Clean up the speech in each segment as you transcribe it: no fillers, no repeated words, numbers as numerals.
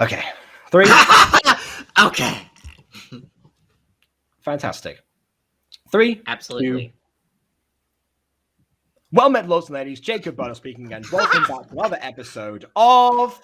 Okay. 3. Okay. Fantastic. 3. Absolutely. 2. Well met, lords and ladies. Jacob Butler speaking, and welcome back to another episode of...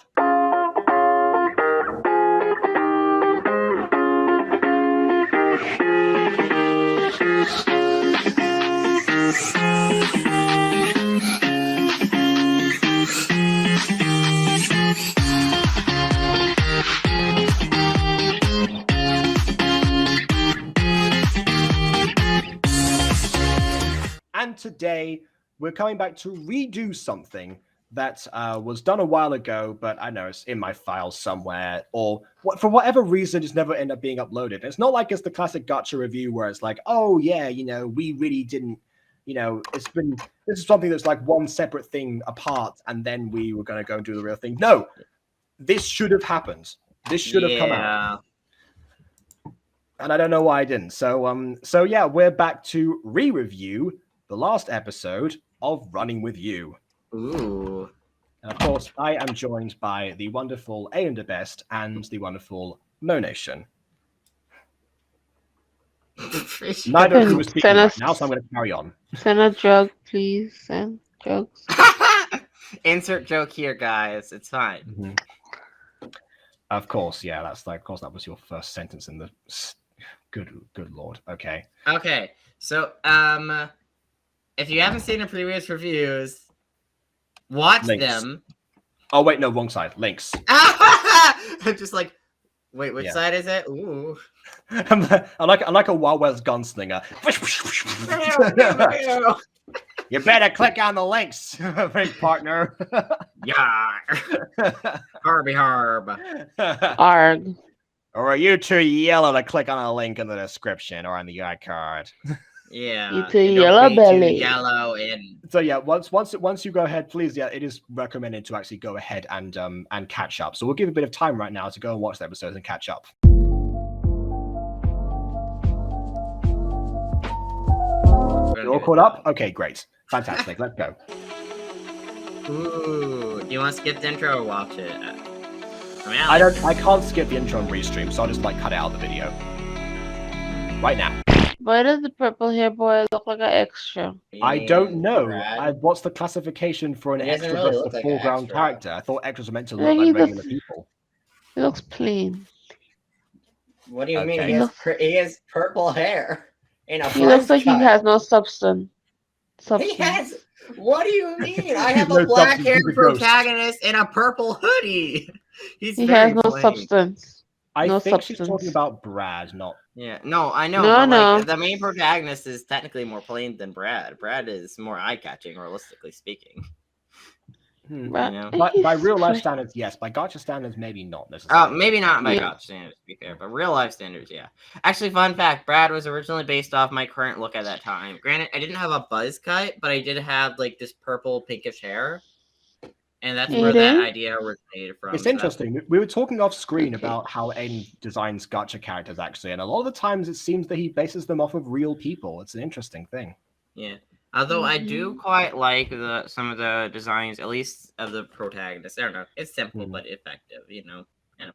And today, we're coming back to redo something that was done a while ago, but I know it's in my files somewhere, or for whatever reason, it's never ended up being uploaded. It's not like it's the classic Gacha review where it's like, oh yeah, we really didn't, this is something that's like one separate thing apart, and then we were going to go and do the real thing. No, this should have happened. This should have come out. And I don't know why I didn't. So yeah, we're back to re-review the last episode of Running With You. Ooh. And of course, I am joined by the wonderful A&D Best and the wonderful Monation. Neither of you is speaking right now, so I'm going to carry on. Send a joke, please. Send jokes. Insert joke here, guys. It's fine. Mm-hmm. Of course, yeah. That's like, of course, that was your first sentence in the. Good lord. Okay. Okay. So, if you haven't seen the previous reviews, watch them. Oh wait, no, wrong side. Links. I'm just like, wait, which side is it? Ooh. I'm like a Wild West gunslinger. You better click on the links, big partner. Yeah. Harby harb. Arg. Or are you too yellow to click on a link in the description or on the iCard? Yeah. You too yellow belly. Yellow in. So yeah, once you go ahead, please, yeah, it is recommended to actually go ahead and catch up. So we'll give a bit of time right now to go and watch the episodes and catch up. You're all caught up? Okay, great. Fantastic. Let's go. Ooh. Do you want to skip the intro or watch it? I can't skip the intro and restream, so I'll just cut it out of the video. Right now. Why does the purple hair boy look like an extra? I don't know. What's the classification for an extra versus a foreground character? I thought extras are meant to look like regular people. He looks plain. What do you mean? He has purple hair. He looks like he has no substance. He has. What do you mean? I have a black-haired protagonist in a purple hoodie. He has no substance. I think she's talking about Brad, not. Yeah, no, I know. No. The main protagonist is technically more plain than Brad. Brad is more eye-catching, realistically speaking. By real life standards, yes. By Gacha standards, maybe not necessarily. Maybe not by Gacha standards, to be fair, but real life standards, yeah. Actually, fun fact: Brad was originally based off my current look at that time. Granted, I didn't have a buzz cut, but I did have like this purple pinkish hair, and that's where that idea originated from. It's interesting. We were talking off screen about how Aiden designs Gacha characters, actually, and a lot of the times it seems that he bases them off of real people. It's an interesting thing. Yeah. Although I do quite like some of the designs, at least of the protagonist. I don't know. It's simple but effective,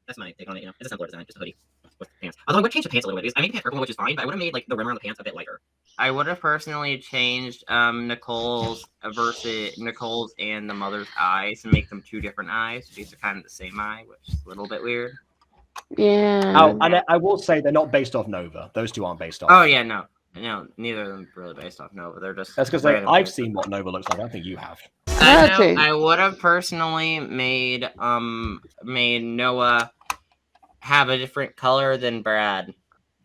that's my take on it. It's a simpler design, just a hoodie with pants. Although I would change the pants a little bit. I made the pants purple, which is fine, but I would have made like the rim around the pants a bit lighter. I would have personally changed Nicole's and the mother's eyes and make them two different eyes. These are kind of the same eye, which is a little bit weird. Yeah. Oh, and I will say they're not based off Nova. Those two aren't based off. Oh yeah, no. No, neither of them really based off Nova. They're just. That's because I've seen what Nova looks like. I don't think you have. I would have personally made Noah have a different color than Brad,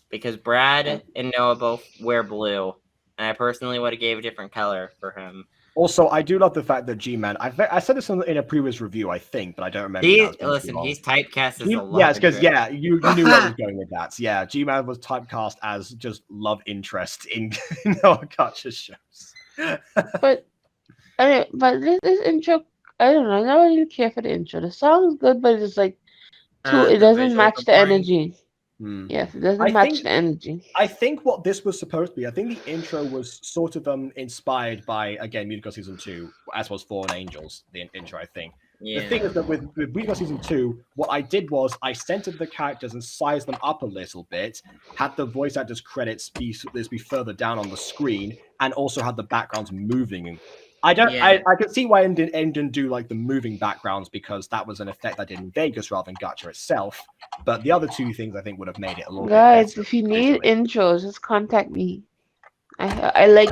because Brad and Noah both wear blue, and I personally would have gave a different color for him. Also, I do love the fact that G-Man. I said this in a previous review, I think, but I don't remember. He's typecast as a love interest. Because you knew where I was going with that. Yeah, G-Man was typecast as just love interest in Gacha shows. But this intro, I don't know. I don't really care for the intro. The song is good, but it's like it doesn't match the energy. Yes, it doesn't match the energy. I think what this was supposed to be, I think the intro was sort of inspired by, again, Musical Season 2, as was Fallen Angels, the intro, I think. Yeah. The thing is that with Weaver Season 2, what I did was I centered the characters and sized them up a little bit, had the voice actors' credits be further down on the screen, and also had the backgrounds moving. I could see why End didn't do like the moving backgrounds because that was an effect I did in Vegas rather than Gacha itself. But the other two things I think would have made it a little bit Guys, better. if you need intros, just contact me. I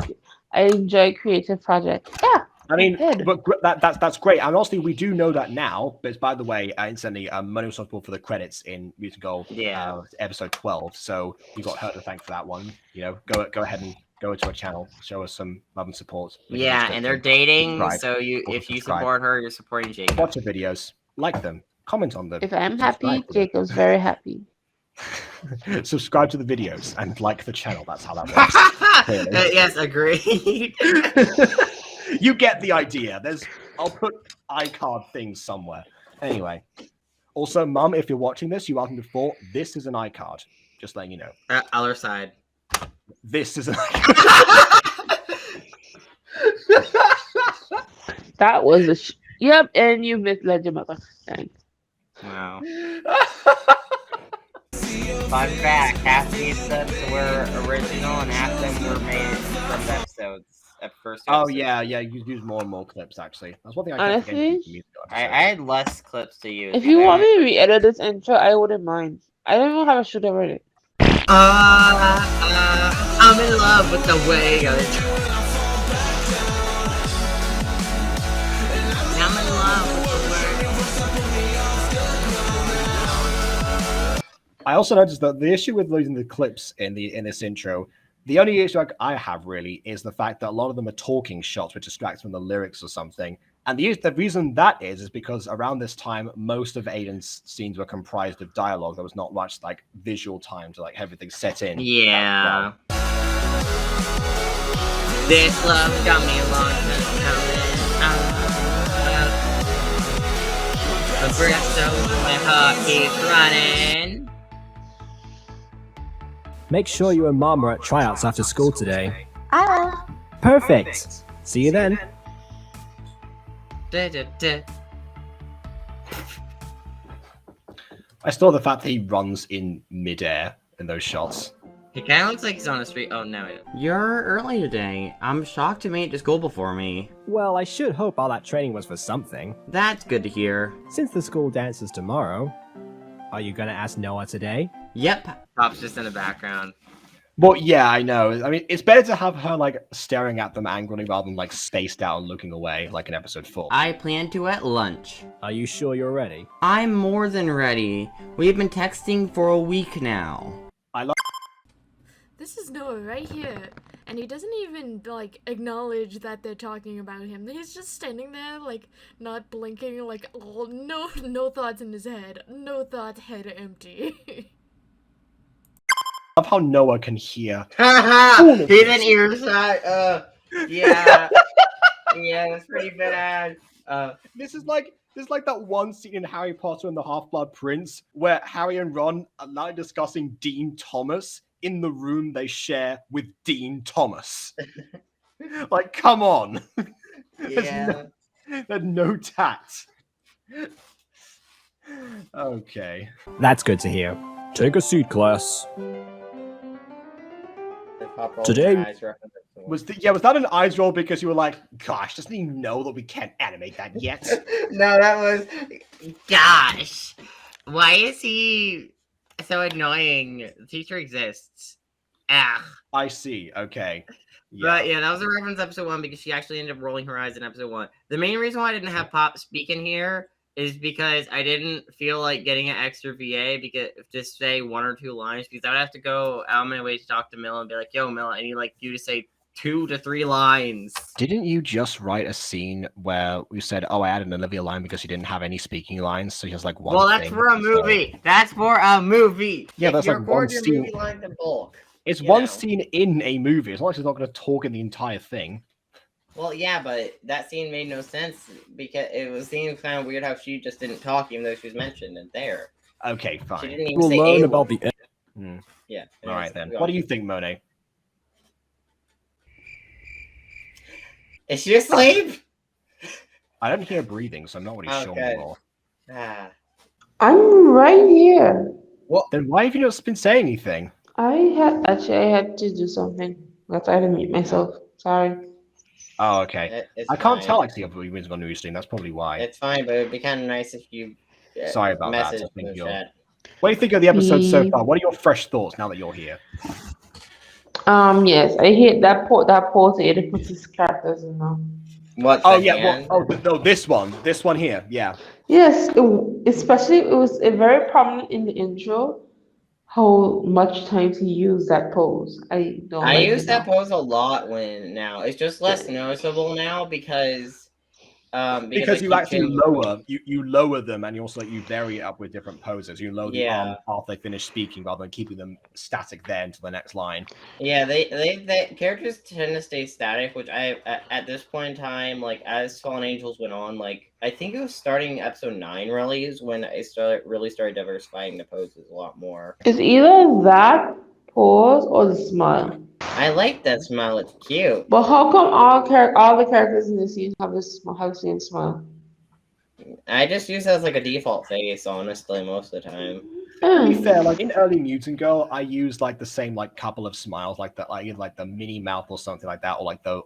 enjoy creative projects. Yeah. I mean, but that's great. And honestly, we do know that now. But by the way, instantly, Money was responsible for the credits in Mutant Gold episode 12. So we got her to thank for that one. You know, go ahead and go to her channel, show us some love and support. Yeah, and they're dating, so if you support her, you're supporting Jacob. Watch the videos, like them, comment on them. If I'm happy, Jacob's very happy. Subscribe to the videos and like the channel. That's how that works. Yes, agreed. You get the idea. I'll put iCard things somewhere. Anyway. Also, Mum, if you're watching this, you asked me before, this is an iCard. Just letting you know. Other side. This is an iCard. That was a yep, and you misled your mother. Thanks. Wow. Fun fact, half these clips were original and half them were made from episodes. Oh yeah, you use more and more clips actually. That's one thing I honestly, I had less clips to use. If you want me to re-edit this intro, I wouldn't mind. I don't even have a shoot already. I'm in love with the way of it. I'm in love with the way. I also noticed that the issue with losing the clips in this intro, the only issue I have really is the fact that a lot of them are talking shots, which distracts from the lyrics or something. And the reason that is because around this time, most of Aiden's scenes were comprised of dialogue. There was not much like visual time to like everything set in. Yeah. This love got me a long time coming. The breath so my heart keeps running. Make sure you and Mom are at tryouts after school today. I will. Perfect. See you then. I still the fact that he runs in midair in those shots. He kind of looks like he's on the street. Oh, no. You're early today. I'm shocked you made it to school before me. Well, I should hope all that training was for something. That's good to hear. Since the school dance is tomorrow, are you gonna ask Noah today? Yep. Pop's just in the background. Well, yeah, I know. I mean, it's better to have her, like, staring at them angrily rather than, like, spaced out and looking away, like in episode 4. I plan to at lunch. Are you sure you're ready? I'm more than ready. We've been texting for a week now. This is Noah right here. And he doesn't even, like, acknowledge that they're talking about him. He's just standing there, like, not blinking, like, oh, no thoughts in his head. No thoughts, head empty. I love how Noah can hear. He's an earshot. Yeah. Yeah, that's pretty bad. This is like that one scene in Harry Potter and the Half-Blood Prince where Harry and Ron are now discussing Dean Thomas in the room they share with Dean Thomas. Like, come on. Yeah. There's no tact. Okay. That's good to hear. Take a seat, class. Today was that an eyes roll because you were like, gosh, doesn't he know that we can't animate that yet? No, that was gosh. Why is he so annoying? The teacher exists. I see. Okay. Yeah. But yeah, that was a reference to episode 1 because she actually ended up rolling her eyes in episode 1. The main reason why I didn't have Pop speak in here is because I didn't feel like getting an extra VA because just say 1 or 2 lines because I would have to go out of my way to talk to Mila and be like, yo, Mila, I need like you to say 2 to 3 lines. Didn't you just write a scene where we said, oh, I added an Olivia line because you didn't have any speaking lines, so he has like one. Well, that's for a movie. So... That's for a movie. Yeah, that's like one scene. Movie lines in bulk. It's one scene in a movie. It's not like she's not going to talk in the entire thing. Well, yeah, but that scene made no sense because it seemed kind of weird how she just didn't talk even though she was mentioned in there. Okay, fine. She didn't even we'll say learn about the. Yeah. All right then. What do you think, Monet? Is she asleep? I don't hear breathing, so I'm not really sure Okay. more. I'm right here. Well, Then why have you not been saying anything? I had to do something. That's why I had to mute myself. Sorry. Oh, okay. it's I can't fine. tell actually if we've on new stream. That's probably why. It's fine, but it'd be kind of nice if you Sorry about that. message I in think the you're. chat. What do you think of the episode so Me. far? What are your fresh thoughts now that you're here? Yes, I hate that port it puts his characters in now. What? Oh The yeah, hand? well, no, this one here, yeah. Yes, especially it was very prominent in the intro how much times he used that pose. I don't I like use it that now. pose a lot now. It's just less noticeable now because I Because you keep actually changing lower you lower them, and you also you vary it up with different poses. You lower the arm after they finish speaking, rather than keeping them static there until the next line. Yeah, they characters tend to stay static, which I at this point in time, like as Fallen Angels went on, like I think it was starting episode 9 really is when I really started diversifying the poses a lot more. It's either that pose or the smile. I like that smile; it's cute. But how come all the characters in the scene have the same smile? I just use it as like a default face, honestly, most of the time. To be fair, like in early Mutant Girl, I used like the same like couple of smiles, like that, like the mini mouth or something like that, or like the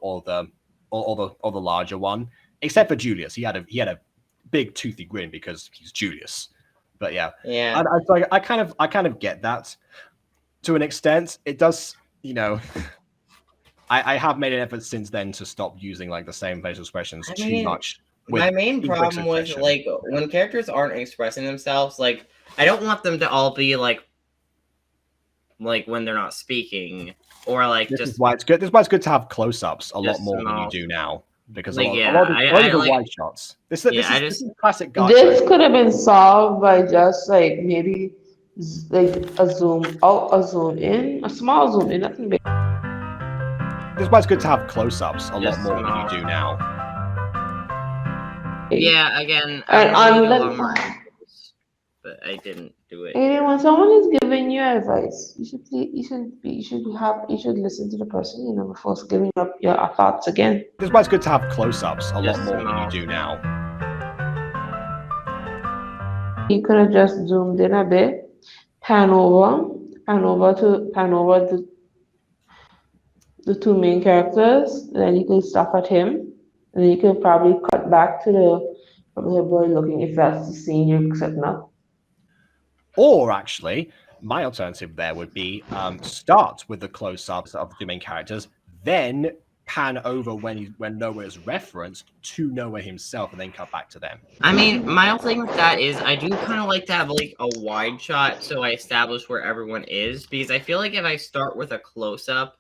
larger one. Except for Julius, he had a big toothy grin because he's Julius. But yeah, Yeah. I kind of get that to an extent. It does, you know. I have made an effort since then to stop using like the same facial expressions too much. My main problem with like when characters aren't expressing themselves, like I don't want them to all be like when they're not speaking, or like this is why it's good. This is why it's good to have close-ups a lot more than you small. do now, because Like, a lot of the wide shots. This is classic Gacha. This could have been solved by just like maybe like a zoom out, a zoom in, a small zoom in, nothing big. This is why it's good to have close-ups a lot more than you do now. Yeah, again, And I on do a the lot more, but I didn't do it. when someone is giving you advice, you should listen to the person, you know, before giving up your thoughts again. This is why it's good to have close-ups a lot more than you do now. You could have just zoomed in a bit, pan over the two main characters, and then you can stop at him, and then you can probably cut back to the boy looking if that's the scene you're setting up. Or actually, my alternative there would be start with the close-ups of the main characters, then pan over when Noah is referenced to Noah himself, and then cut back to them. I mean, my only thing with that is I do kind of like to have like a wide shot so I establish where everyone is, because I feel like if I start with a close-up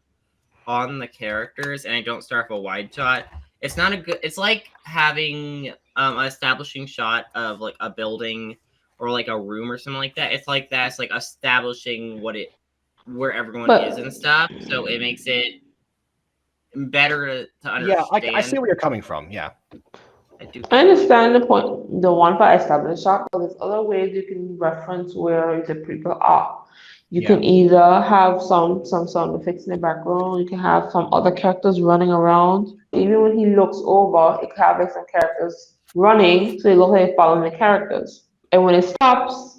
on the characters and I don't start with a wide shot, it's not a good. It's like having an establishing shot of like a building or like a room or something like that. It's like that's like establishing where everyone is and stuff. So it makes it better to understand. Yeah, I see where you're coming from. Yeah, I understand the point. The one for established shot, but there's other ways you can reference where the people are. You can either have some sound effects in the background. You can have some other characters running around. Even when he looks over, it can have like some characters running, so it looks like they're following the characters. And when it stops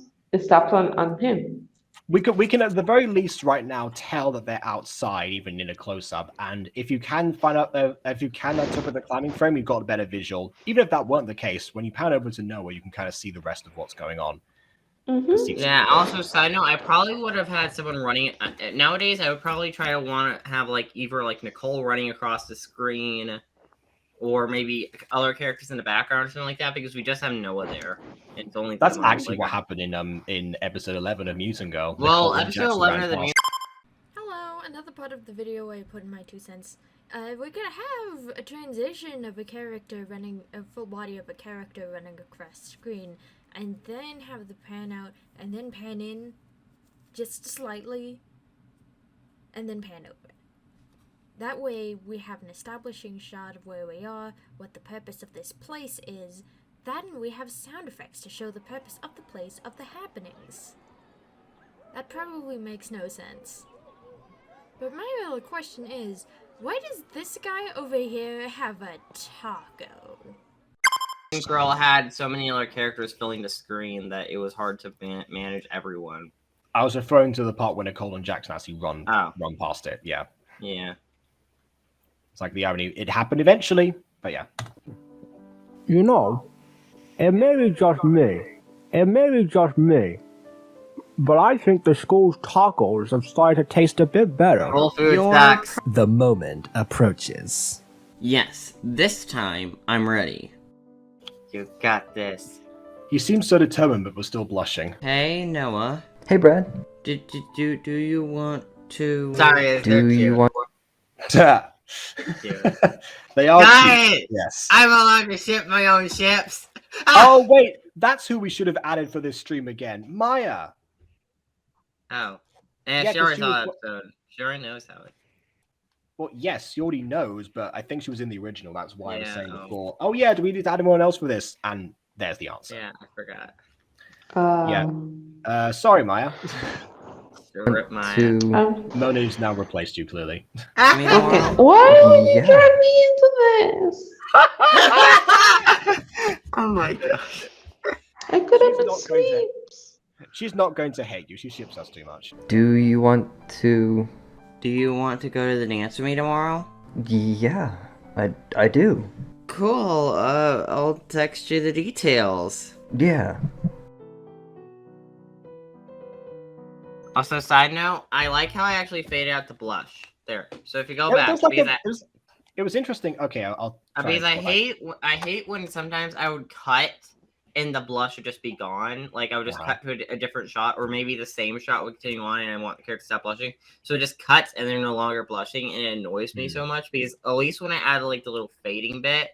on him. We can at the very least right now tell that they're outside, even in a close-up. And if you can find out if you can interpret the climbing frame, you've got a better visual. Even if that weren't the case, when you pan over to Noah, you can kind of see the rest of what's going on. Yeah, also side note, I probably would have had someone running nowadays. I would probably try to want to have like either like Nicole running across the screen, or maybe other characters in the background or something like that, because we just have Noah there. It's only that's actually what happened in episode 11 of Mutant Girl. Well, episode 11 of the Mutant. Hello, another part of the video where I put in my 2 cents. We're gonna have a transition of a character running, a full body of a character running across screen, and then have the pan out, and then pan in, just slightly, and then pan over. That way, we have an establishing shot of where we are, what the purpose of this place is, then we have sound effects to show the purpose of the place, of the happenings. That probably makes no sense. But my real question is, why does this guy over here have a taco? Girl had so many other characters filling the screen that it was hard to manage everyone. I was referring to the part when Nicole and Jackson actually run past it. Yeah. Yeah. It's like the irony. It happened eventually, but yeah. You know, it may be just me. It may be just me. But I think the school's tacos have started to taste a bit better. Whole food stocks. The moment approaches. Yes, this time I'm ready. You got this. He seemed so determined, but was still blushing. Hey, Noah. Hey, Brad. Do you want to? Sorry, do you want? They are. Guys, yes. I'm allowed to ship my own ships. Oh wait, that's who we should have added for this stream again. Maya. Oh, Yeah, she 'cause already she saw was- the episode. She already knows how it. Well, yes, she already knows, but I think she was in the original. That's why I was Yeah, saying oh. before. Oh yeah, do we need to add anyone else for this? And there's the answer. Yeah, I forgot. Sorry, Maya. Rip my. Mona's now replaced you clearly. Okay. Why would you drag me into this? Oh my gosh. I could have been asleep. She's not going to hate you. She ships us too much. Do you want to? Do you want to go to the dance with me tomorrow? Yeah, I do. Cool. I'll text you the details. Yeah. Also, side note, I like how I actually faded out the blush there. So if you go It back, was like because it was interesting. Okay, I'll try because and- I hate when sometimes I would cut and the blush would just be gone. Like I would just cut to a different shot, or maybe the same shot would continue on, and I want the character to stop blushing. So it just cuts, and they're no longer blushing, and it annoys me so much because at least when I add like the little fading bit,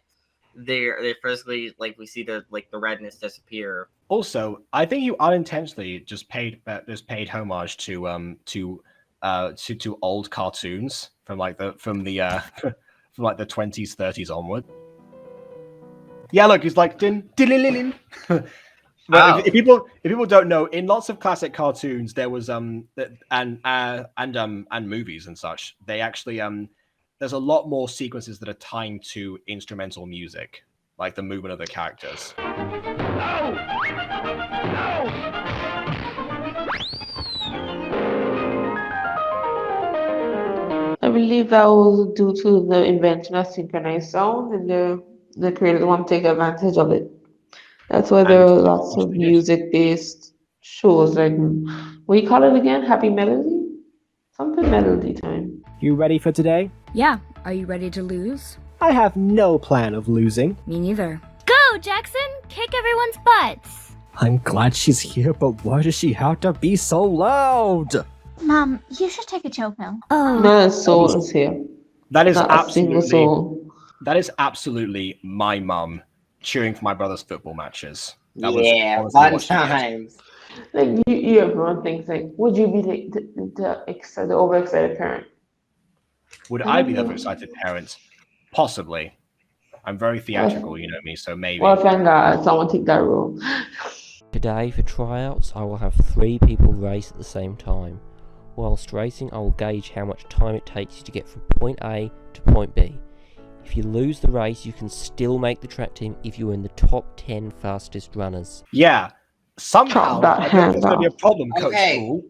they're physically like we see the redness disappear. Also, I think you unintentionally just paid homage to old cartoons from like the 20s, 30s onward. Yeah, look, it's like din din din. If people don't know, in lots of classic cartoons, there was and movies and such, they actually there's a lot more sequences that are tying to instrumental music, like the movement of the characters. I believe that was due to the invention of synchronized sound, and the creators want to take advantage of it. That's why there are lots of music-based shows, like, what do you call it again? Happy Melody? Something Melody time. You ready for today? Yeah. Are you ready to lose? I have no plan of losing. Me neither. Go, Jackson! Kick everyone's butts! I'm glad she's here, but why does she have to be so loud? Mom, you should take a chill pill. Oh. Not a soul is here. That is Not a single soul. absolutely my mum cheering for my brother's football matches. That was honestly fun what she did. times. Like, everyone thinks, like, would you be the overexcited parent? Would I be the overexcited parent? Possibly. I'm very theatrical, you know me, so maybe. Well, thank God someone take that role. Today for tryouts, I will have 3 people race at the same time. Whilst racing, I will gauge how much time it takes you to get from point A to point B. If you lose the race, you can still make the track team if you're in the top 10 fastest runners. Yeah. Somehow, I think there's going to be a problem, Coach School.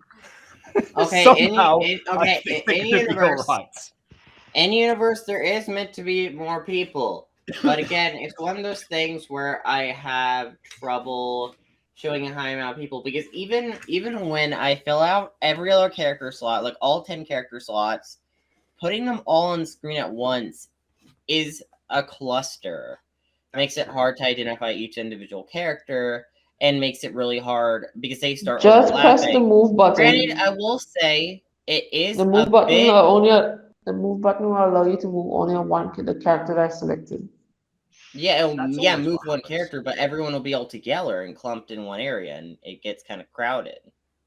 Okay, Somehow, in I think any they're gonna be all universe, right. in universe, there is meant to be more people. But again, it's one of those things where I have trouble showing a high amount of people because even when I fill out every other character slot, like all 10 character slots, putting them all on screen at once is a cluster. It makes it hard to identify each individual character and makes it really hard because they start Just press the move button. Granted, I will say it is The move button the move button will allow you to move only on the character that's selected. Yeah, That's yeah, always move what one happens. character, but everyone will be all together and clumped in one area, and it gets kind of crowded.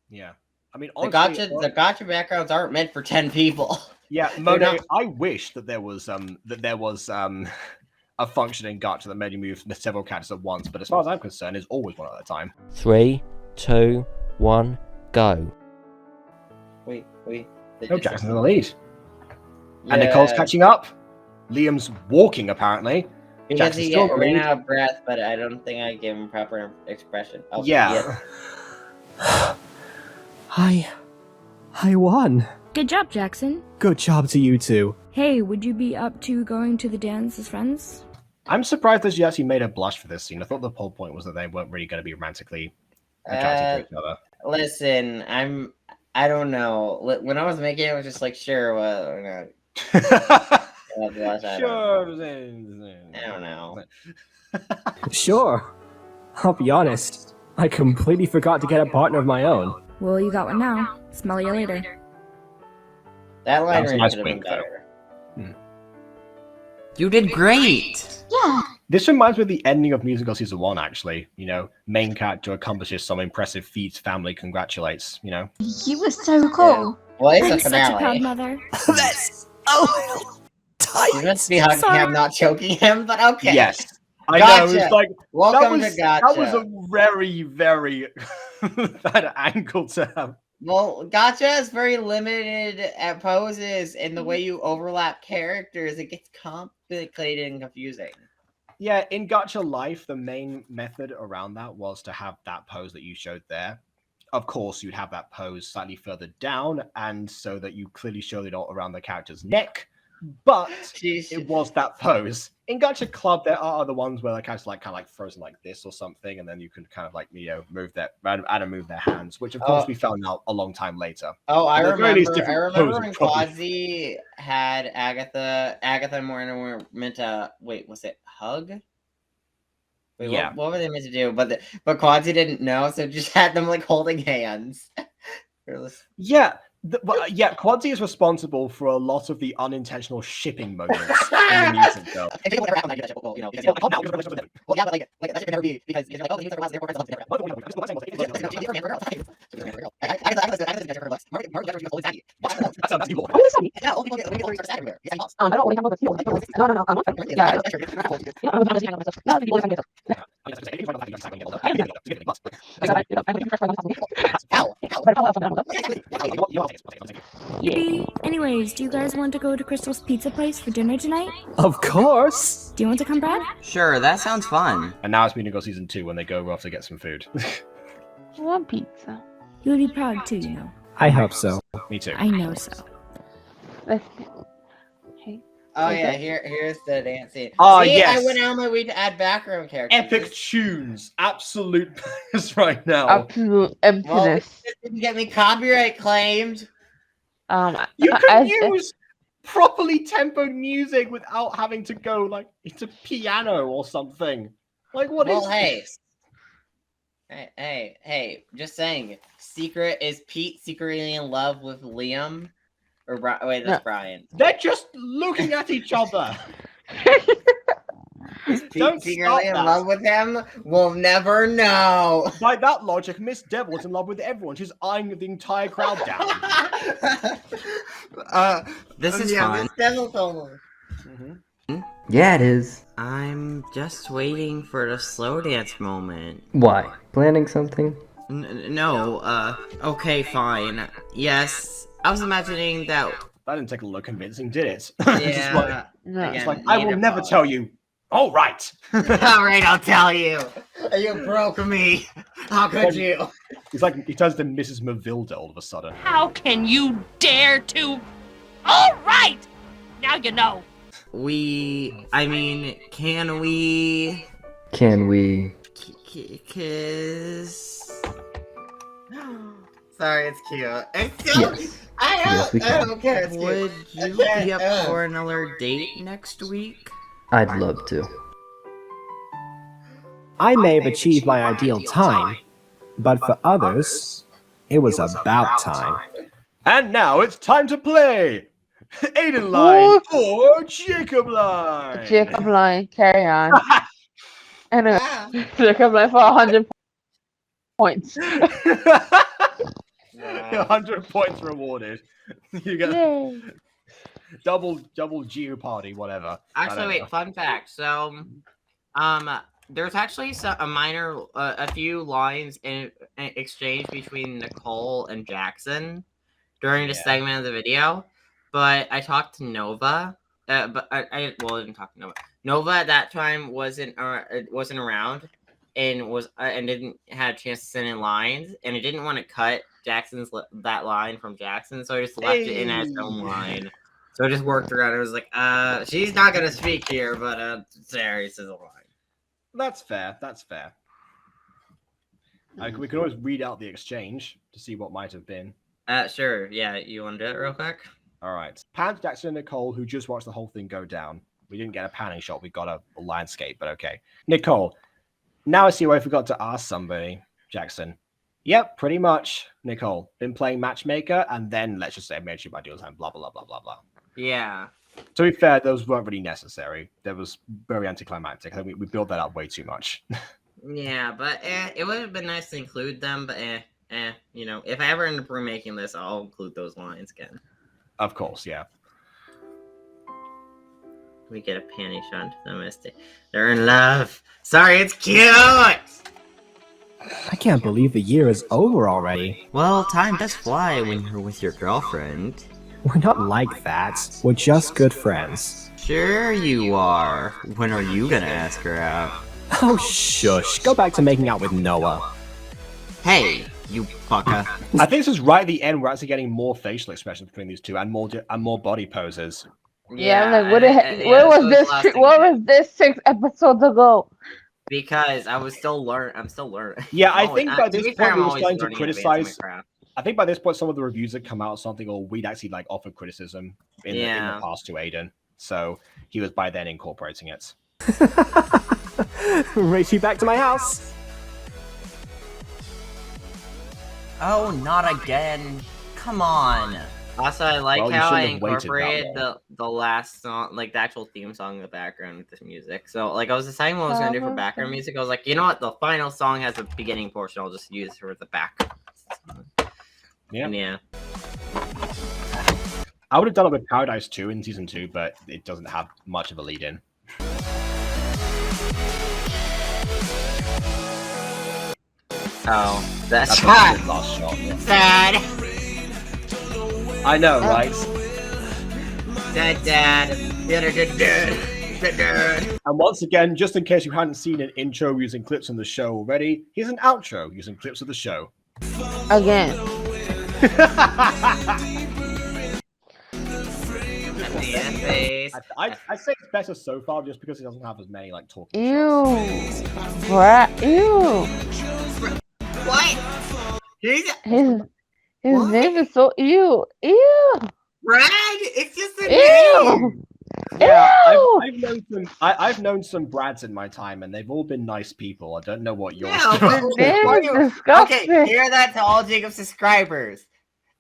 Yeah. I mean, The honestly, gotcha backgrounds aren't meant for 10 people. yeah, They're Mona, not- I wish that there was a functioning gacha that made you move several characters at once, but as far as I'm concerned, it's always one at a time. 3, 2, 1, go. Wait. No, Jackson's in the lead. And Nicole's catching up. Liam's walking, apparently. Because Jackson he still ran agreed. out of breath, but I don't think I gave him proper expression. Oh, Yeah. I won. Good job, Jackson. Good job to you two. Hey, would you be up to going to the dance as friends? I'm surprised that she actually made her blush for this scene. I thought the whole point was that they weren't really going to be romantically attracted to each other. Listen, I don't know. When I was making it, I was just like, sure, well, no. Sure. I don't know. Sure. I'll be honest. I completely forgot to get a partner of my own. Well, you got one now. Smell you later. That line was a read nice should have been wink, though. better. You did great. Yeah. This reminds me of the ending of Musical Season 1, actually. You know, main character accomplishes some impressive feats, family congratulates, you know? You were so cool. Well, it's I'm a such a proud finale. mother. That's a little tight. You must be hugging Sorry. him, not choking him, but okay. Yes. I Gotcha. know, it's like, Welcome that to Gacha. was a very, very bad angle to have. Well, Gacha is very limited at poses, and the way you overlap characters, it gets complicated and confusing. Yeah, in Gacha Life, the main method around that was to have that pose that you showed there. Of course, you'd have that pose slightly further down, and so that you clearly showed it all around the character's neck. But it was that pose. In Gacha Club, there are other ones where the character's like kind of like frozen like this or something, and then you can kind of like move their hands, which of course we found out a long time later. Oh, I At the very least, remember. I different remember poses when probably- Quasi had Agatha and Morena were meant to wait. Was it hug? Wait, Yeah. what were they meant to do? But Quasi didn't know, so just had them like holding hands. Yeah. Quadzi is responsible for a lot of the unintentional shipping moments in the music, though. I don't want to have no. I'm not. Yeah. Anyways, do you guys want to go to Crystal's pizza place for dinner tonight? Of course. Do you want to come, Brad? Sure, that sounds fun. And now it's Musical Season 2 when they go off to get some food. I want pizza. You would be proud too, you know. I hope so. Me too. I know so. Let's Hey. Oh yeah, here's the dance scene. Oh, See, yes. I went out of my way to add background characters. Epic tunes. Absolute best right now. Absolute emptiness. Well, this didn't get me copyright claimed. You can use properly tempoed music without having to go like into piano or something. Like what is this? Hey, just saying. Is Pete secretly in love with Liam? Or wait, that's Brian. They're just looking at each other. Is Pete Don't secretly in stop that. love with him? We'll never know. By that logic, Miss Devil is in love with everyone. She's eyeing the entire crowd down. This is fun. Miss Devil told me. Yeah, it is. I'm just waiting for the slow dance moment. Why? Planning something? No, okay, fine. Yes, I was imagining that. That didn't take a look convincing, did it? Yeah. It's like, I will never tell you. All right. All right, I'll tell you. You broke me. How could you? He's like, he turns to Mrs. Mavilda all of a sudden. How can you dare to? All right! Now you know. Can we... Can we... Kiss? Sorry, it's cute. It's cute. Yes. Yes, we I can. don't care. It's cute. Would you be up for another date next week? I'd love to. I may have achieved my ideal time, but for others, it was about time. And now it's time to play Aiden line or Jacob line. Jacob line, carry on. And Jacob line for 100 points. 100 points rewarded. You get Yay. double Geopardy, whatever. Actually, wait, fun fact. So, there's actually a few lines in exchange between Nicole and Jackson during the segment of the video, but I talked to Nova. But I didn't talk to Nova. Nova at that time wasn't around, and didn't have a chance to send in lines, and it didn't want to cut that line from Jackson, so I just left it in as its own line. So I just worked around. It was like, she's not gonna speak here, but Darius is a line. That's fair. That's fair. We can always read out the exchange to see what might have been. Sure. Yeah, you want to do it real quick? All right. Pan to Jackson and Nicole, who just watched the whole thing go down. We didn't get a panning shot. We got a landscape, but okay. Nicole, now I see why I forgot to ask somebody. Jackson. Yep, pretty much. Nicole, been playing matchmaker, and then let's just say married by deal time, blah, blah, blah, blah, blah. Yeah. To be fair, those weren't really necessary. That was very anticlimactic. I think we built that up way too much. Yeah, but it would have been nice to include them, but you know, if I ever end up remaking this, I'll include those lines again. Of course, yeah. We get a panty shot into the mystic. They're in love. Sorry, it's cute! I can't believe the year is over already. Well, time does fly when you're with your girlfriend. We're not like that. We're just good friends. Sure you are. When are you gonna ask her out? Oh, shush. Go back to making out with Noah. Hey, you fucker. I think this is right at the end. We're actually getting more facial expressions between these two and more body poses. Yeah, I'm like, where was this? What was this 6 episodes ago? Because I'm still learning. Yeah, I think by this point we were starting to learning criticize. I think by this point some of the reviews had come out or something, or we'd actually like offered criticism in the past to Aiden. So he was by then incorporating it. Race you back to my house. Oh, not again. Come on. Also, I like how I incorporated the last song, like the actual theme song in the background with this music. So, like, I was deciding what I was going to do for background music. I was like, you know what? The final song has a beginning portion. I'll just use for the back. Yeah. And yeah. I would have done it with Paradise 2 in Season 2, but it doesn't have much of a lead-in. Oh, that's right. Last shot. Yeah. Sad. I know, right? Dad. And once again, just in case you hadn't seen an intro using clips from the show already, here's an outro using clips of the show. Again. I say it's better so far just because it doesn't have as many like talking. Ew. Ew. What? His name is so ew. Brad, it's just a name. Yeah, I've known some Brads in my time, and they've all been nice people. I don't know what yours. Okay, hear that to all Jacob's subscribers.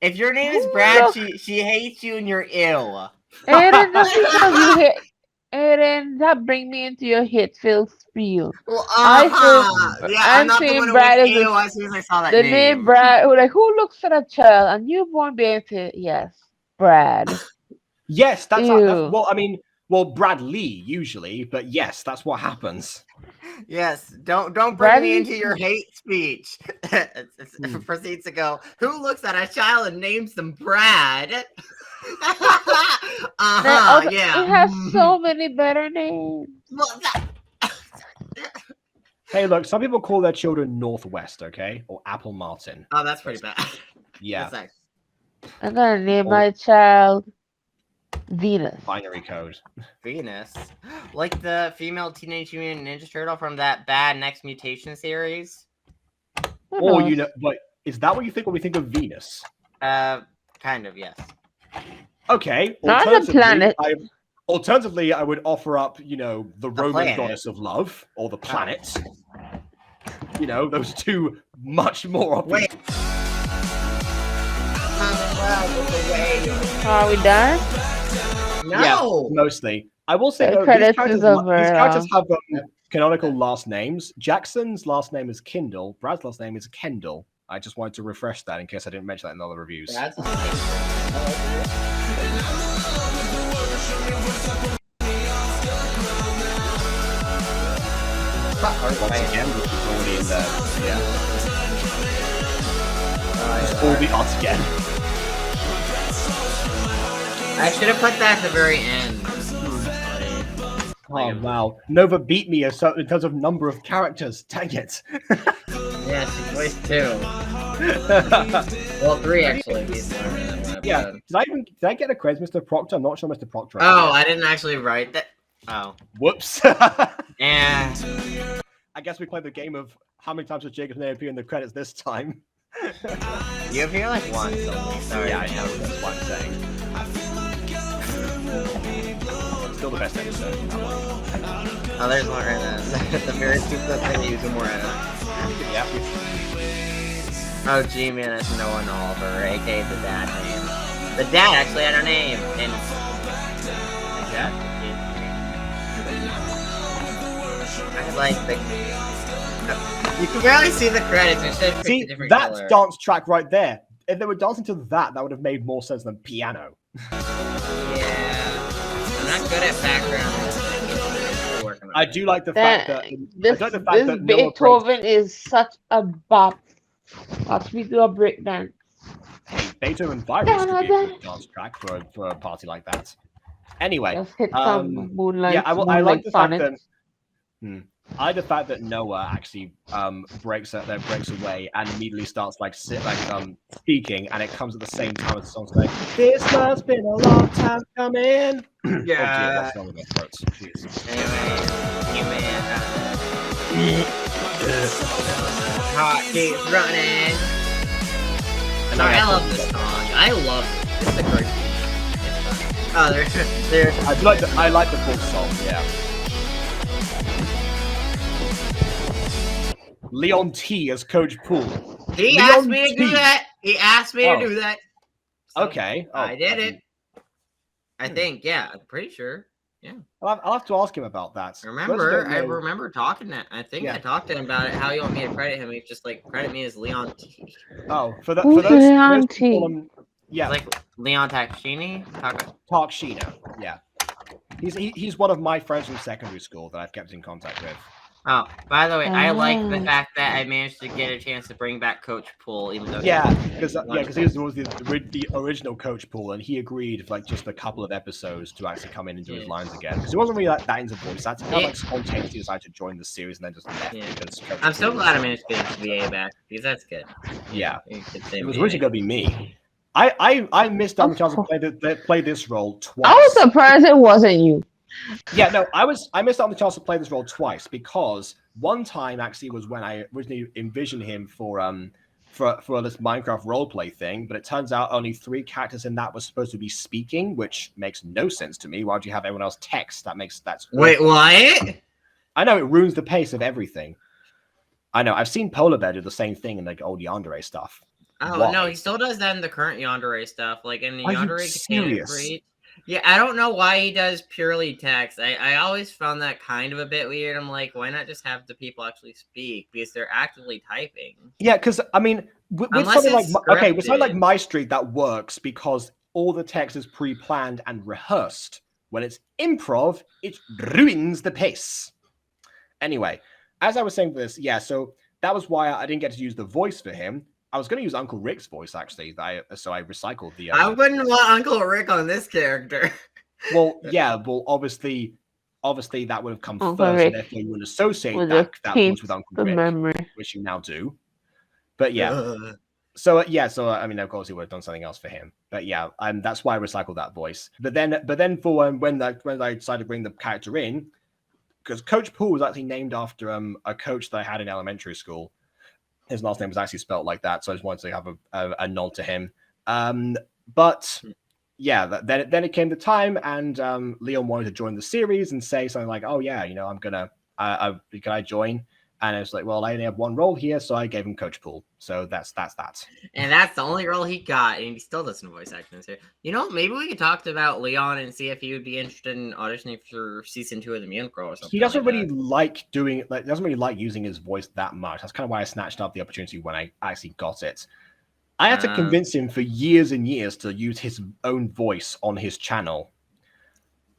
If your name is Brad, she hates you and you're ill. Aiden, just because you hate Aiden, that bring me into your hate-filled spiel. Well, I'm saying Brad is as soon as I saw that the name Brad. Who looks at a child, a newborn baby? Yes, Brad. Yes, that's well. I mean, Bradley usually, but yes, that's what happens. Yes, don't bring me into your hate speech. It proceeds to go. Who looks at a child and names them Brad? Yeah. It has so many better names. Hey, look, some people call their children Northwest, okay, or Apple Martin. Oh, that's pretty bad. Yeah. I'm gonna name my child Venus. Binary code. Venus, like the female Teenage Mutant Ninja Turtle from that bad Next Mutation series. Or but is that what you think when we think of Venus? Kind of, yes. Okay. Not the planet. Alternatively, I would offer up, the Roman planet. goddess of love, or the planet. Those two much more. Wait. Are we done? No. Yeah, mostly. I will say The though, credits these is over, characters have canonical last names. Jackson's last name is Kindle. Brad's last name is Kendall. I just wanted to refresh that in case I didn't mention that in other reviews. Once again, which is already in there. Yeah. Just all the odds again. I should have put that at the very end. Oh wow, Nova beat me in terms of number of characters. Dang it. Yeah, she voiced 2. Well, 3 actually. Yeah. Did I get a quiz, Mr. Proctor? I'm not sure, Mr. Proctor. Oh, I didn't actually write that. Oh. Whoops. Yeah. I guess we played the game of how many times does Jacob's name appear in the credits this time. You appear like once. Sorry. Yeah, I know. That's what I'm saying. Still the best episode. Oh, there's Morena. The very stupid thing using Morena. Yep. Oh, G-Man is Noah Oliver, aka the dad name. The dad actually had her name. And dad? I like the. You can barely see the credits. It should See, that's dance track right there. If they were dancing to that would have made more sense than piano. Yeah. I'm not good at background. I do like the fact that this Beethoven is such a bop. Watch me do a breakdance. Hey, Beethoven Virus could be a good dance track for a party like that. Anyway, just hit some moonlight. Yeah, I like the fact that. I like the fact that Noah actually breaks away and immediately starts speaking, and it comes at the same time as the song's going. This must been a long time coming. Yeah. Oh, dear, that's Anyway, Heart keeps running. Sorry, I love this song. I love it. It's a great song. Oh, there's. I like the full song. Yeah. Leon T as Coach Poole. He asked me to do that. He asked me to do that. So okay. I did it. I think. Yeah, I'm pretty sure. Yeah. I'll have to ask him about that. I remember talking that. I think I talked to him about it. How you want me to credit him? He's just like credit me as Leon T. Oh, for those Leon T. Yeah, like Leon Takshini. Takshina. Yeah. He's one of my friends from secondary school that I've kept in contact with. Oh, by the way, I like the fact that I managed to get a chance to bring back Coach Poole, even though because he was the original Coach Poole, and he agreed for just a couple of episodes to actually come in and do his lines again because he wasn't really that into voice acting. He kind of spontaneously decided to join the series and then just left. Because I'm so glad I managed to get VA back because that's good. Yeah, it was originally gonna be me. I missed out the chance to play this role twice. I was surprised it wasn't you. Yeah, no, I missed out on the chance to play this role twice because one time actually was when I originally envisioned him for this Minecraft roleplay thing, but it turns out only 3 characters in that were supposed to be speaking, which makes no sense to me. Why would you have everyone else text? Wait, what? I know it ruins the pace of everything. I know. I've seen Polar Bear do the same thing in old Yandere stuff. Oh Why? No, he still does that in the current Yandere stuff. Like in the Are you Yandere serious? Yeah, I don't know why he does purely text. I always found that kind of a bit weird. I'm like, why not just have the people actually speak because they're actively typing? Yeah, because I mean, with something like My Street, that works because all the text is pre-planned and rehearsed. When it's improv, it ruins the pace. Anyway, as I was saying for this, so that was why I didn't get to use the voice for him. I was going to use Uncle Rick's voice actually, so I recycled the. I wouldn't want Uncle Rick on this character. Well, yeah, obviously that would have come Uncle first, Rick and therefore you would associate with that voice with Uncle the Rick, memory. which you now do. But yeah, so I mean, of course, he would have done something else for him. But yeah, that's why I recycled that voice. But then for when I decided to bring the character in, because Coach Poole was actually named after a coach that I had in elementary school. His last name was actually spelled like that, so I just wanted to have a nod to him. But yeah, then it came the time, and Leon wanted to join the series and say something like, "Oh yeah, I'm gonna, can I join?" And I was like, "Well, I only have one role here," so I gave him Coach Poole. So that's that. And that's the only role he got, and he still doesn't voice act in this here. Maybe we could talk about Leon and see if he would be interested in auditioning for season 2 of the Mutant Girl or something. He doesn't really doesn't really like using his voice that much. That's kind of why I snatched up the opportunity when I actually got it. I had to convince him for years and years to use his own voice on his channel.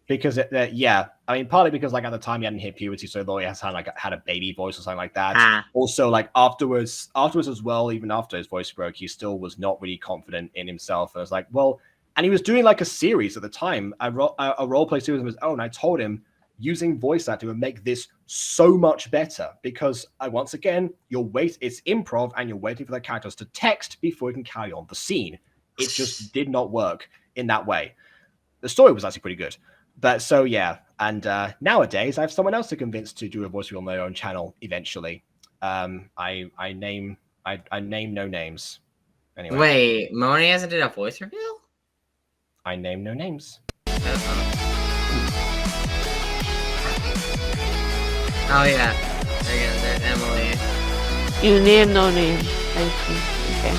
Because partly because at the time he hadn't hit puberty, so though he had a baby voice or something like that. Also, afterwards as well, even after his voice broke, he still was not really confident in himself. And I was like, well, and he was doing a series at the time, a roleplay series of his own. I told him, using voice acting would make this so much better, because once again, it's improv and you're waiting for the characters to text before you can carry on the scene. It just did not work in that way. The story was actually pretty good. But so yeah, and nowadays I have someone else to convince to do a voice review on their own channel eventually. I name no names. Anyway. Wait, Moni hasn't did a voice reveal? I name no names. Oh yeah, there's Emily. You name no name. I see. Okay.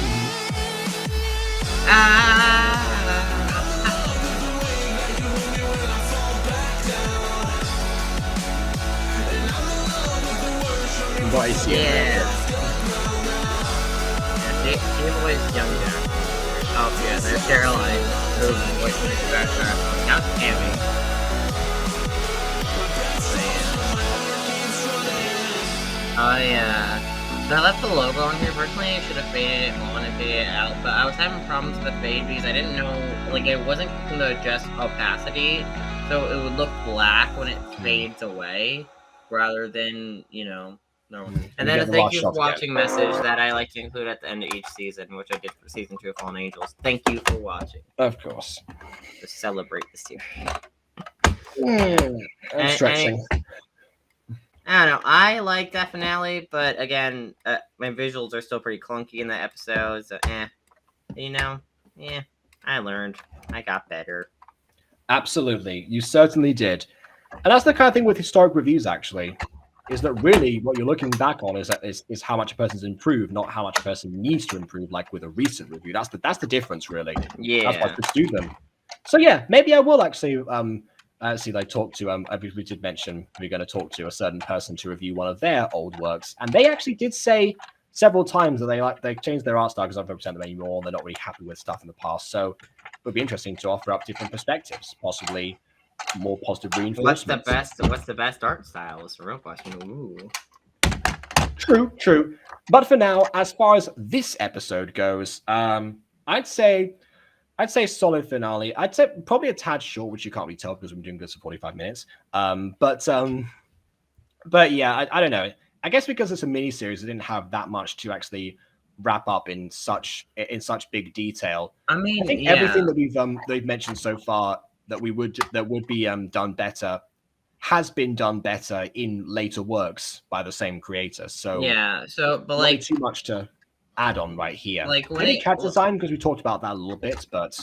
What is Yeah, she voiced young Jack. Oh yeah, there's Caroline, who voiced Jack. Now it's Tammy. Oh yeah. So I left the logo on here. Personally, I should have faded it on and faded it out, but I was having problems with the fade because I didn't know, like, it wasn't going to adjust opacity, so it would look black when it fades away, rather than, no. And then a thank you for watching message that I like to include at the end of each season, which I did for season 2 of Fallen Angels. Thank you for watching. Of course. To celebrate this year. I'm stretching. I don't know. I like that finale, but again, my visuals are still pretty clunky in the episodes. So, I learned. I got better. Absolutely. You certainly did. And that's the kind of thing with historic reviews, actually, is that really what you're looking back on is how much a person's improved, not how much a person needs to improve, like with a recent review. That's the difference, really. Yeah. That's why I do them. So yeah, maybe I will actually talk to we did mention we're going to talk to a certain person to review one of their old works, and they actually did say several times that they changed their art style because I don't represent them anymore, and they're not really happy with stuff in the past. So it would be interesting to offer up different perspectives, possibly more positive reinforcement. What's the best art style? Is the real question. Ooh. True. But for now, as far as this episode goes, I'd say solid finale. I'd say probably a tad short, which you can't really tell because we're doing this for 45 minutes. But yeah, I don't know. I guess because it's a mini series, it didn't have that much to actually wrap up in such big detail. I think everything that we've mentioned so far that would be done better has been done better in later works by the same creator. So yeah, but not like too much to add on right here. Like maybe cat design, because we talked about that a little bit, but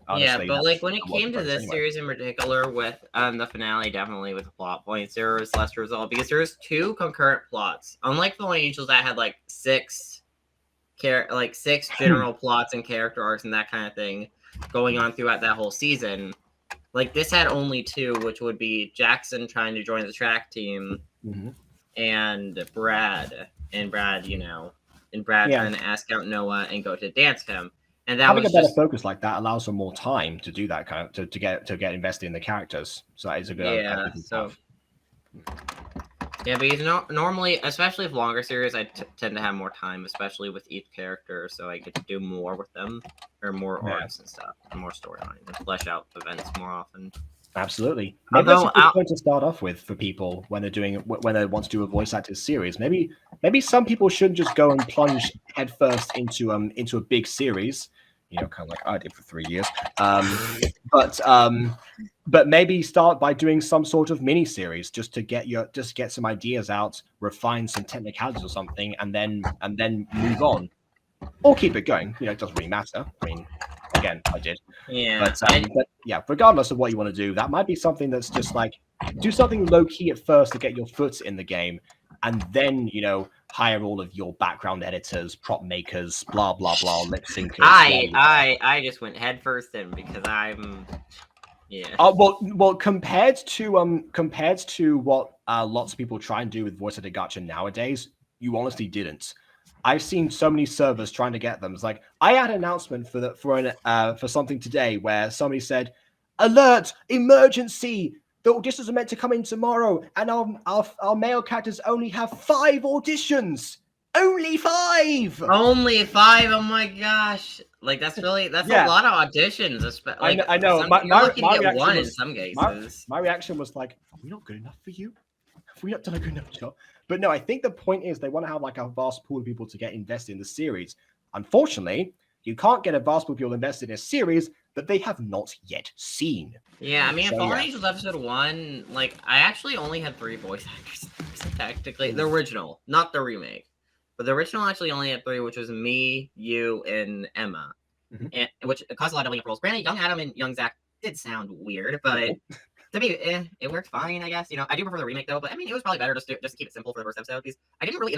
honestly, yeah, but like when it came to this series in particular, with the finale, definitely with the plot points, there was less to resolve because there was 2 concurrent plots. Unlike Fallen Angels that had like 6 general plots and character arcs and that kind of thing going on throughout that whole season. Like this had only 2, which would be Jackson trying to join the track team, and Brad, trying to ask out Noah and go to dance camp. And that having was a better focus like that allows for more time to do that kind of to get invested in the characters. So that is a good because normally, especially with longer series, I tend to have more time, especially with each character, so I get to do more with them, or more arcs and stuff, and more storylines, and flesh out events more often. Absolutely. Maybe that's a good point to start off with for people when they want to do a voice acted series. Maybe some people shouldn't just go and plunge headfirst into a big series, kind of like I did for 3 years. But maybe start by doing some sort of mini series just to get some ideas out, refine some technicalities or something, and then move on, or keep it going. It doesn't really matter. I mean, again, I did. Yeah. But yeah, regardless of what you want to do, that might be something that's just like do something low key at first to get your foot in the game, and then hire all of your background editors, prop makers, blah blah blah, lip syncers. I just went head first in because I'm. Yeah. Well, compared to what lots of people try and do with voice acted gacha nowadays, you honestly didn't. I've seen so many servers trying to get them. It's like I had an announcement for something today where somebody said, "Alert! Emergency! The auditions are meant to come in tomorrow, and our male characters only have 5 auditions. Only 5! Only 5? Oh my gosh! Like that's a lot of auditions. Like, I know. You're lucky to get one in some cases. My reaction was like, "Are we not good enough for you? Have we not done a good enough job?" But no, I think the point is they want to have like a vast pool of people to get invested in the series. Unfortunately, you can't get a vast pool of people invested in a series that they have not yet seen. Yeah, I mean, So, Fallen yeah. Angels episode 1, like, I actually only had 3 voice actors, technically. The original, not the remake. But the original actually only had 3, which was me, you, and Emma. And, which caused a lot of link roles. Granted, young Adam and young Zach did sound weird, but to me, it worked fine, I guess. You know, I do prefer the remake, though, but I mean, it was probably better just to keep it simple for the first episode, because I didn't really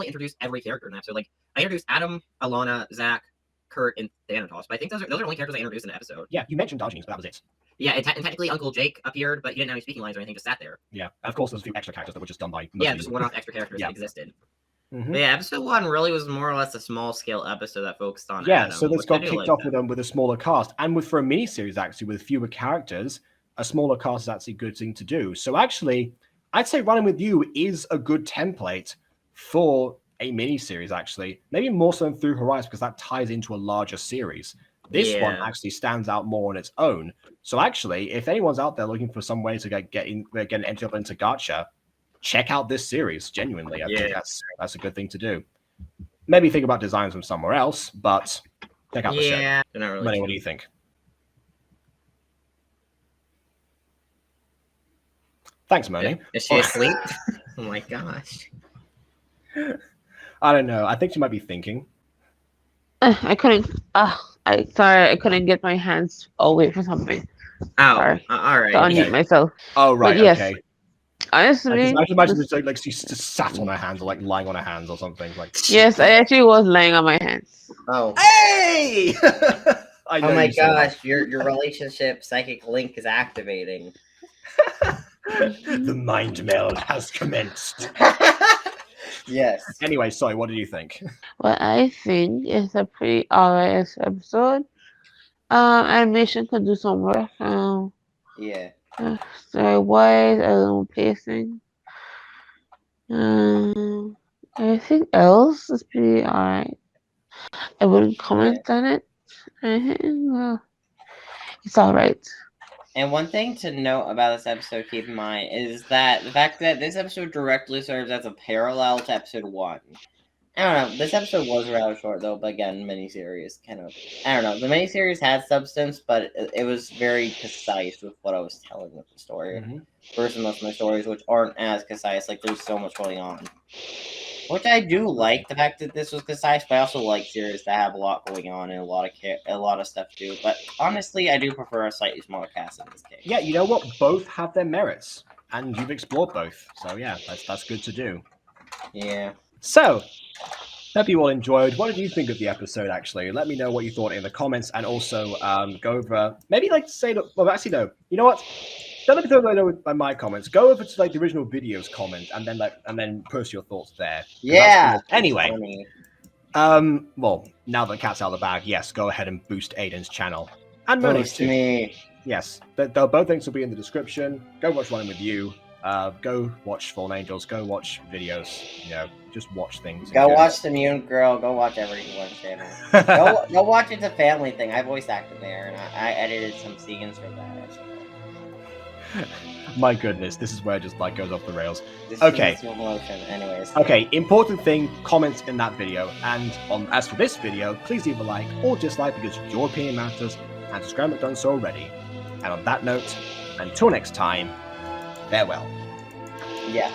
introduce every character in the episode. Like, I introduced Adam, Alana, Zach, Kurt, and Thanatos, but I think those are the only characters I introduced in the episode. Yeah, you mentioned Diogenes, but that was it. Yeah, and technically Uncle Jake appeared, but he didn't have any speaking lines or anything, just sat there. Yeah, and of course there's a few extra characters that were just done by... just one-off extra characters that existed. But yeah, episode 1 really was more or less a small-scale episode that focused on Adam, so this got kicked off with a smaller cast. And for a miniseries, actually, with fewer characters, a smaller cast is actually a good thing to do. So actually, I'd say Running With You is a good template for a miniseries, actually. Maybe more so than Through Horizon, because that ties into a larger series. This one actually stands out more on its own. So actually, if anyone's out there looking for some way to get an entry up into Gacha, check out this series. Genuinely, I think that's a good thing to do. Maybe think about designs from somewhere else, but check out the show. Yeah, Money, what do you think? Thanks, Moni. Is she asleep? Oh my gosh. I don't know. I think she might be thinking. I couldn't. I couldn't get my hands away from something. Oh, sorry. All right. To unmute myself. Oh, right. But yes, okay. Honestly, I can imagine it's like she's just sat on her hands or like lying on her hands or something. Like. Yes, I actually was lying on my hands. Oh. Hey! Oh my gosh, your relationship psychic link is activating. The mind meld has commenced. Yes. Anyway, sorry, what did you think? Well, I think it's a pretty alright episode. Animation could do some work. Yeah. Story-wise, a little pacing. Everything else is pretty alright. I wouldn't comment on it. Well, it's alright. And one thing to note about this episode, keep in mind, is that the fact that this episode directly serves as a parallel to episode 1. I don't know. This episode was rather short, though, but again, miniseries kind of... I don't know. The miniseries had substance, but it was very concise with what I was telling with the story. Versus most of my stories, which aren't as concise. Like, there's so much going on. Which I do like, the fact that this was concise, but I also like series that have a lot going on and a lot of stuff to do. But honestly, I do prefer a slightly smaller cast in this case. Yeah, you know what? Both have their merits, and you've explored both. So yeah, that's good to do. Yeah. So, hope you all enjoyed. What did you think of the episode, actually? Let me know what you thought in the comments, and also go over, maybe like say, well, actually, no. You know what? Don't let me throw that over by my comments. Go over to like the original videos comment, and then post your thoughts there. Yeah. Anyway, well, now that the cat's out of the bag, yes, go ahead and boost Aiden's channel and Moni's too. Me. Yes, both links will be in the description. Go watch Running With You. Go watch Fallen Angels. Go watch videos. You know, just watch things. Go watch The Mutant Girl. Go watch everyone's channel. go watch It's a Family Thing. I voice acted there, and I edited some scenes for that. My goodness, this is where it just like goes off the rails. Okay. Anyways. Okay, important thing, comments in that video. And as for this video, please leave a like or dislike because your opinion matters, and subscribe if you've done so already. And on that note, until next time, farewell. Yes.